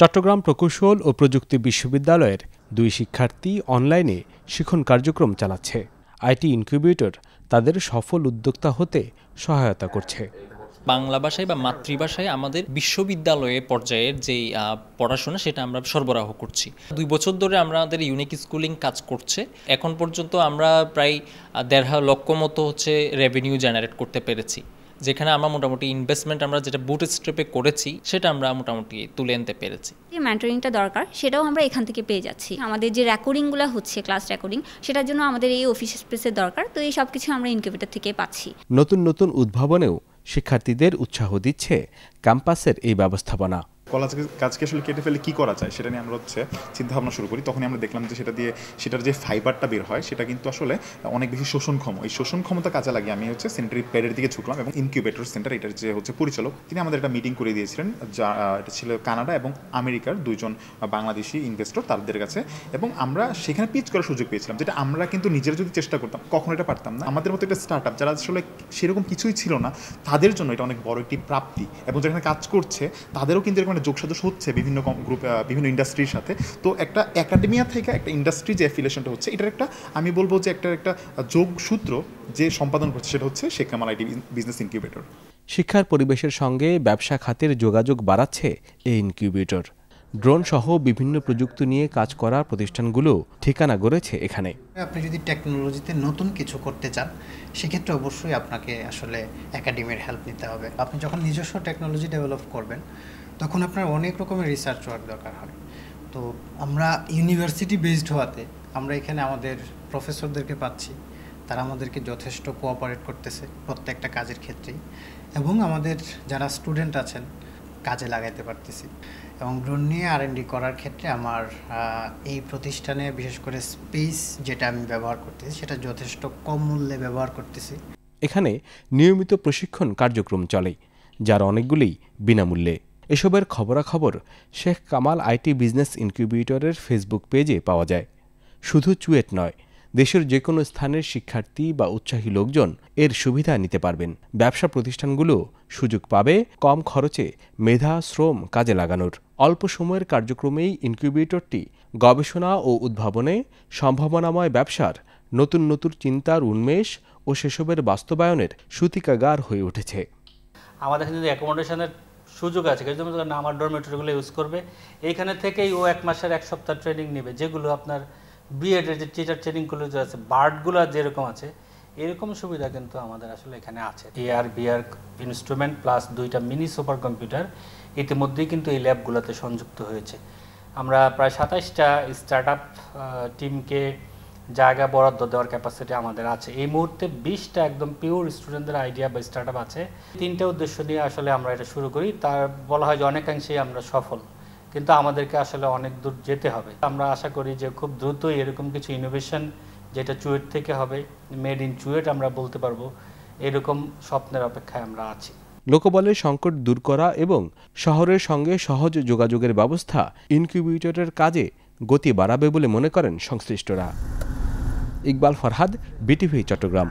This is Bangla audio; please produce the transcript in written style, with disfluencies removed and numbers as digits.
চট্টগ্রাম প্রকৌশল ও প্রযুক্তি বিশ্ববিদ্যালয়ের 2 শিক্ষার্থী অনলাইনে শিক্ষণ কার্যক্রম চালাচ্ছে। আইটি ইনকিউবেটর তাদের সফল উদ্যোক্তা হতে সহায়তা করছে। বাংলা ভাষায় বা মাতৃভাষায় আমাদের বিশ্ববিদ্যালয়ে পর্যায়ের যে পড়াশোনা সেটা আমরা সরবরাহ করছি। 2 বছর ধরে আমাদের ইউনিক স্কুলিং কাজ করছে। এখন পর্যন্ত আমরা প্রায় 1.5 লক্ষ মতো রেভিনিউ জেনারেট করতে পেরেছি, যেখানে আমরা মোটামুটি ইনভেস্টমেন্ট আমরা যেটা বুটস্ট্র্যাপে করেছি সেটা আমরা মোটামুটি তুলে আনতে পেরেছি। যে মেন্টরিংটা দরকার সেটাও আমরা এখান থেকে পেয়ে যাচ্ছি। আমাদের যে রেকর্ডিংগুলো হচ্ছে ক্লাস রেকর্ডিং, সেটার জন্য আমাদের এই অফিস স্পেসের দরকার। তো এই সব কিছু আমরা ইনকিউবেটর থেকে পাচ্ছি। নতুন নতুন উদ্ভাবনেও শিক্ষার্থীদের উৎসাহ দিচ্ছে ক্যাম্পাসের এই ব্যবস্থাপনা। কলেজের কাজকে আসলে কেটে ফেলে কী করা যায় সেটা নিয়ে আমরা চিন্তাভাবনা শুরু করি। তখনই আমরা দেখলাম যে সেটার যে ফাইবারটা বের হয় সেটা কিন্তু আসলে অনেক বেশি শোষণক্ষম। এই শোষণ ক্ষমতা কাজে লাগিয়ে আমি সেন্টারি প্যাডের দিকে ঝুঁকলাম এবং ইনকিউবেটর সেন্টার এটার যে পরিচালক তিনি আমাদের একটা মিটিং করে দিয়েছিলেন, যা এটা ছিল কানাডা এবং আমেরিকার 2 জন বাংলাদেশি ইনভেস্টর তাদের কাছে, এবং আমরা সেখানে পিচ করার সুযোগ পেয়েছিলাম, যেটা আমরা কিন্তু নিজেরা যদি চেষ্টা করতাম কখনো এটা পারতাম না। আমাদের মতো একটা স্টার্ট আপ যারা আসলে সেরকম কিছুই ছিল না, তাদের জন্য এটা অনেক বড় একটি প্রাপ্তি। এবং যেখানে কাজ করছে তাদেরও কিন্তু এরকম যোগ সাজস হচ্ছে বিভিন্ন গ্রুপ বিভিন্ন ইন্ডাস্ট্রির সাথে। তো একটা একাডেমিয়া থেকে একটা ইন্ডাস্ট্রি যে অ্যাফিলিয়েশনটা হচ্ছে, এটার একটা আমি বলবো যে একটা যোগসূত্র যে সম্পাদন করছে সেটা হচ্ছে Sheikh Kamal IT business incubator. শিক্ষার পরিবেশের সঙ্গে ব্যবসা খাতের যোগাযোগ বাড়াচ্ছে এই ইনকিউবেটর। ড্রোন সহ বিভিন্ন প্রযুক্তি নিয়ে কাজ করা প্রতিষ্ঠানগুলো ঠিকানা গড়েছে এখানে। আপনি যদি টেকনোলজিতে নতুন কিছু করতে চান সেক্ষেত্রে অবশ্যই আপনাকে আসলে একাডেমির হেল্প নিতে হবে। আপনি যখন নিজস্ব টেকনোলজি ডেভেলপ করবেন তখন আপনার অনেক রকমের রিসার্চ ওয়ার্ক দরকার হয়। তো আমরা ইউনিভার্সিটি বেসড হওয়াতে আমরা এখানে আমাদের প্রফেসরদেরকে পাচ্ছি, তারা আমাদেরকে যথেষ্ট কোঅপারেট করতেছে প্রত্যেকটা কাজের ক্ষেত্রেই, এবং আমাদের যারা স্টুডেন্ট আছেন কাজে লাগাইতে পারতেছি। এবং ড্রোন নিয়ে R&D করার ক্ষেত্রে আমার এই প্রতিষ্ঠানে বিশেষ করে স্পেস যেটা আমি ব্যবহার করতেছি সেটা যথেষ্ট কম মূল্যে ব্যবহার করতেছি। এখানে নিয়মিত প্রশিক্ষণ কার্যক্রম চলে, যার অনেকগুলি বিনামূল্যে। এসবের খবরাখবর শেখ কামাল আইটি বিজনেস ইনকিউবেটরের ফেসবুক পেজে পাওয়া যায়। শুধু চুয়েট নয়, দেশের যে কোনো স্থানের শিক্ষার্থী বা উৎসাহী লোকজন এর সুবিধা নিতে পারবেন। ব্যবসা প্রতিষ্ঠানগুলো সুযোগ পাবে কম খরচে মেধা শ্রম কাজে লাগানোর। অল্প সময়ের কার্যক্রমেই ইনকিউবেটরটি গবেষণা ও উদ্ভাবনে, সম্ভাবনাময় ব্যবসার নতুন নতুন চিন্তার উন্মেষ ও সেসবের বাস্তবায়নের সূতিকাগার হয়ে উঠেছে। আমাদের যদি অ্যাকোমোডেশনের সুযোগ আছে, যেমন আমার ডরমেটরিগুলো ইউজ করবে, এইখানে থেকেই ও 1 মাসের 1 সপ্তাহ ট্রেনিং নেবে, যেগুলো আপনার বিএডের যে টিচার ট্রেনিংগুলো যে আছে, বার্ডগুলো যেরকম আছে এরকম সুবিধা কিন্তু আমাদের আসলে এখানে আছে। AR VR ইনস্ট্রুমেন্ট প্লাস 2টা মিনি সুপার কম্পিউটার ইতিমধ্যেই কিন্তু এই ল্যাবগুলোতে সংযুক্ত হয়েছে। আমরা প্রায় 27টা স্টার্ট আপ টিমকে জায়গা বরাদ্দ দেওয়ার ক্যাপাসিটি আমাদের আছে। এই মুহূর্তে 20টা একদম পিওর স্টুডেন্টদের আইডিয়া বা স্টার্ট আপ আছে। 3টা উদ্দেশ্য নিয়ে আসলে আমরা এটা শুরু করি। তার বলা হয় যে অনেকাংশেই আমরা সফল, কিন্তু আমাদেরকে আসলে অনেক দূর যেতে হবে। আমরা আশা করি যে খুব দ্রুতই এরকম কিছু ইনোভেশন যেটা চুয়েট থেকে হবে, মেড ইন চুয়েট আমরা বলতে পারবো, এরকম স্বপ্নের অপেক্ষায় আমরা আছি। লোকবলের সংকট দূর করা এবং শহরের সঙ্গে সহজ যোগাযোগের ব্যবস্থা ইনকিউবেটরের কাজে গতি বাড়াবে বলে মনে করেন সংশ্লিষ্টরা। ইকবাল ফরহাদ, BTV, চট্টগ্রাম।